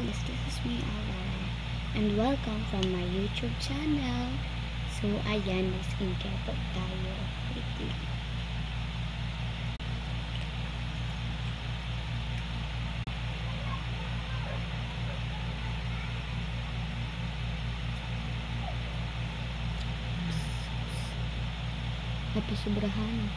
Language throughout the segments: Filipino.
guys, this is me, Aurora, and welcome from my YouTube channel. So, ayan, may skincare po tayo. Wait lang. Napasobrahan.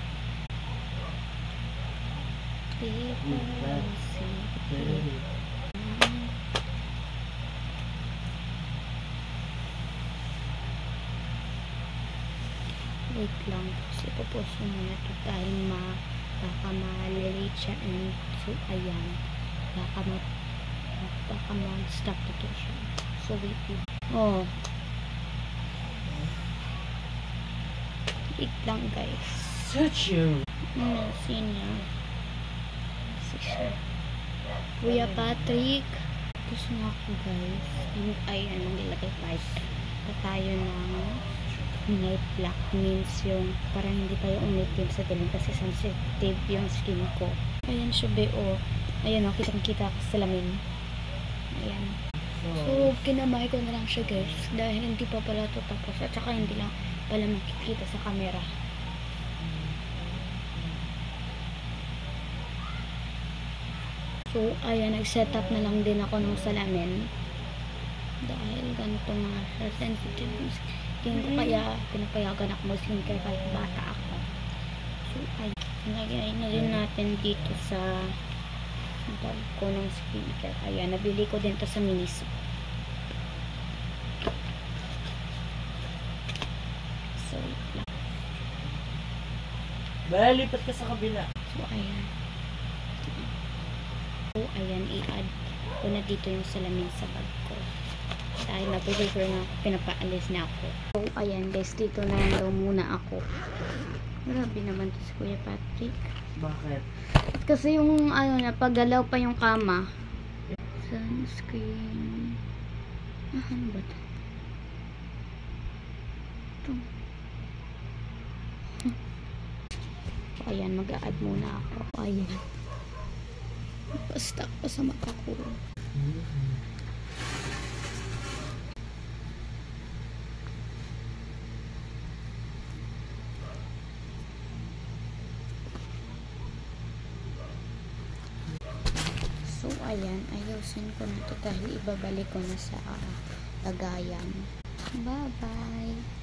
Wait lang, kasi pupuso muna ito dahil baka ma-relate siya, and so ayan, baka ma-stop ito siya. So wait lang. Oh, wait lang guys. Such you. Senior. Kasi siya. Kuya Patrick. Gusto nga ako guys. Ayan, nilagay tayo ng night black, means yung parang hindi tayo umitim sa dilim kasi sensitive yung skin ko. Ayan siya oh. Ayan o, kitang-kita ako sa salamin. Ayan. So, kinamay ko na lang siya guys dahil hindi pa pala ito tapos at saka hindi lang pala makikita sa camera. So, ayan, nag-set up na lang din ako ng salamin dahil ganito nga siya, sensitive yung skin ko, kaya pinapayagan ako mag-skincare kahit bata ako. So, ayan, nilagay na rin natin dito sa bag ko ng skincare. Ayan, nabili ko din to sa Miniso. So, wait lang. Lipat ka sa kabila. So, ayan. So, ayan, i-add ko na dito yung salamin sa bag ko. Dahil na-prefer na pinapaalis na ako. So, ayan guys, dito na lang daw muna ako. Grabe naman to si Kuya Patrick. Bakit? Kasi yung, ano na, paggalaw pa yung kama. Sunscreen. Ano ba ito? Ito. So, ayan, mag-a-add muna ako. Ayan. Basta ako sa mata ko. So, ayan, ayusin ko na ito dahil ibabalik ko na sa lagayan. Bye-bye!